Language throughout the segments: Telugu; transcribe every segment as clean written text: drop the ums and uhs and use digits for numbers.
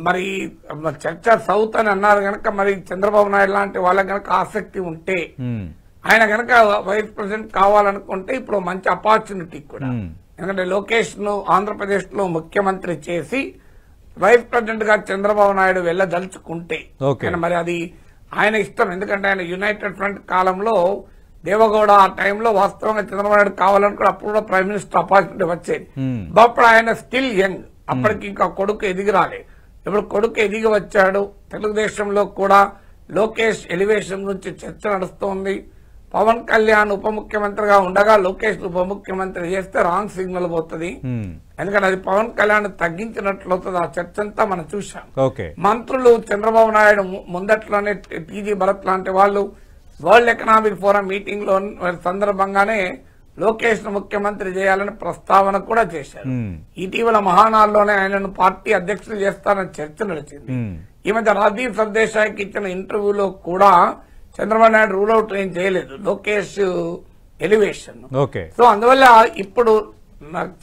మరి చర్చ సౌత్ అని అన్నారు గనక మరి చంద్రబాబు నాయుడు లాంటి వాళ్ళకి గనక ఆసక్తి ఉంటే ఆయన గనక వైస్ ప్రెసిడెంట్ కావాలనుకుంటే ఇప్పుడు మంచి అపార్చునిటీ కూడా. ఎందుకంటే లోకేష్ ను ఆంధ్రప్రదేశ్ లో ముఖ్యమంత్రి చేసి వైస్ ప్రెసిడెంట్ గా చంద్రబాబు నాయుడు వెళ్ళదలుచుకుంటే మరి అది ఆయన ఇష్టం. ఎందుకంటే ఆయన యునైటెడ్ ఫ్రంట్ కాలంలో దేవగౌడ ఆ టైంలో వాస్తవంగా చంద్రబాబు నాయుడు కావాలనుకుని అప్పుడు కూడా ప్రైమ్ మినిస్టర్ అపార్చునిటీ వచ్చేది. అప్పుడు ఆయన స్టిల్ యంగ్, అప్పటికి ఇంకా కొడుకు ఎదిగి రాలే. ఇప్పుడు కొడుకు ఎదిగి వచ్చాడు. తెలుగుదేశంలో కూడా లోకేష్ ఎలివేషన్ నుంచి చర్చ నడుస్తోంది. పవన్ కళ్యాణ్ ఉప ముఖ్యమంత్రిగా ఉండగా లోకేష్ ఉప ముఖ్యమంత్రి చేస్తే రాంగ్ సిగ్నల్ పోతుంది. ఎందుకంటే అది పవన్ కళ్యాణ్ తగ్గించినట్లు అవుతుంది. ఆ చర్చ అంతా మనం చూసాం. మంత్రులు చంద్రబాబు నాయుడు ముందట్లోనే టీజీ భరత్ లాంటి వాళ్ళు వరల్డ్ ఎకనామిక్ ఫోరం మీటింగ్ లో సందర్భంగానే లోకేష్ ను ముఖ్యమంత్రి చేయాలని ప్రస్తావన కూడా చేశారు. ఇటీవల మహానాడులోనే ఆయనను పార్టీ అధ్యక్షులు చేస్తారని చర్చ నడిచింది. ఈ మధ్య రాజీవ్ సర్దేశాయికి ఇచ్చిన ఇంటర్వ్యూలో కూడా చంద్రబాబు నాయుడు రూల్ అవుట్ ఏం చేయలేదు లోకేష్ ఎలివేషన్. సో అందువల్ల ఇప్పుడు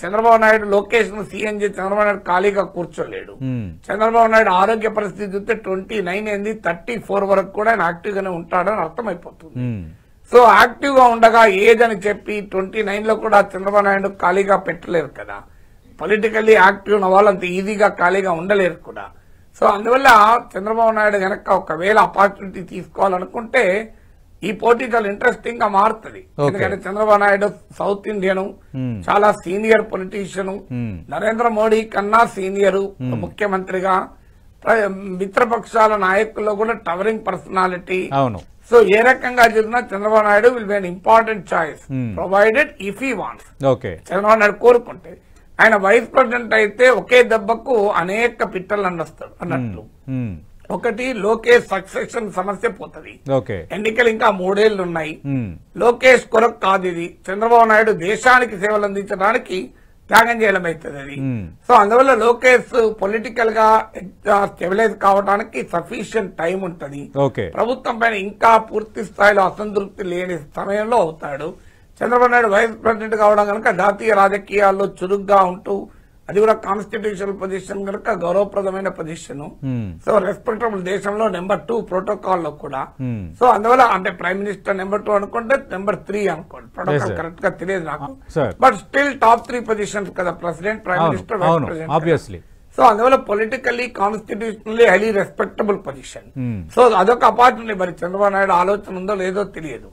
చంద్రబాబు నాయుడు లోకేష్ ను సీఎం చేసి చంద్రబాబు నాయుడు ఖాళీగా కూర్చోలేడు. చంద్రబాబు నాయుడు ఆరోగ్య పరిస్థితి చూస్తే 29 ఏంది 34 వరకు కూడా ఆయన యాక్టివ్ గానే ఉంటాడని అర్థమైపోతుంది. సో యాక్టివ్ గా ఉండగా ఏజ్ అని చెప్పి 29 లో కూడా చంద్రబాబు నాయుడు ఖాళీగా పెట్టలేరు కదా. పొలిటికల్లీ యాక్టివ్ ఉన్న వాళ్ళు అంత ఈజీగా ఖాళీగా ఉండలేరు కూడా. సో అందువల్ల చంద్రబాబు నాయుడు గనక ఒకవేళ ఆపర్చునిటీ తీసుకోవాలనుకుంటే ఈ పోటీ చాలా ఇంట్రెస్టింగ్ గా మారుతుంది. ఎందుకంటే చంద్రబాబు నాయుడు సౌత్ ఇండియన్, చాలా సీనియర్ పొలిటీషియన్, నరేంద్ర మోడీ కన్నా సీనియర్ ముఖ్యమంత్రిగా, మిత్రపక్షాల నాయకుల్లో కూడా టవరింగ్ పర్సనాలిటీ. సో ఏ రకంగా జరిగినా Chandrababu Naidu will be an important choice provided if he wants. Chandrababu Naidu కోరుకుంటే ఆయన వైస్ ప్రెసిడెంట్ అయితే ఒకే దెబ్బకు అనేక పిట్టలు అన్నొస్తాడు అన్నట్లు. ఒకటి లోకేష్ సక్సెషన్ సమస్య పోతుంది. ఎన్నికలు ఇంకా 3 ఏళ్లు ఉన్నాయి. లోకేష్ కొరకు కాదు ఇది. చంద్రబాబు నాయుడు దేశానికి సేవలు అందించడానికి త్యాగం చేయడం అవుతుంది అది. సో అందువల్ల లోకేష్ పొలిటికల్ గా స్టెబిలైజ్ కావడానికి సఫిషియంట్ టైం ఉంటది. ప్రభుత్వం పైన ఇంకా పూర్తి స్థాయిలో అసంతృప్తి లేని సమయంలో అవుతాడు. చంద్రబాబు నాయుడు వైస్ ప్రెసిడెంట్ కావడం కనుక జాతీయ రాజకీయాల్లో చురుగ్గా ఉంటూ, అది కూడా కాన్స్టిట్యూషనల్ పొజిషన్ కనుక గౌరవప్రదమైన పొజిషన్. సో రెస్పెక్టబుల్ దేశంలో నెంబర్ 2 ప్రోటోకాల్ లో కూడా. సో అందువల్ల అంటే ప్రైమ్ మినిస్టర్ నెంబర్ 2 అనుకుంటే నెంబర్ 3 అనుకోండి. ప్రోటోకాల్ కరెక్ట్ గా తెలియదు నాకు, బట్ స్టిల్ టాప్ 3 పొజిషన్స్ కదా president, prime minister, vice president. So అందువల్ల politically constitutionally highly respectable position. So అదొక అపార్చునిటీ. మరి చంద్రబాబు నాయుడు ఆలోచన ఉందో లేదో తెలియదు.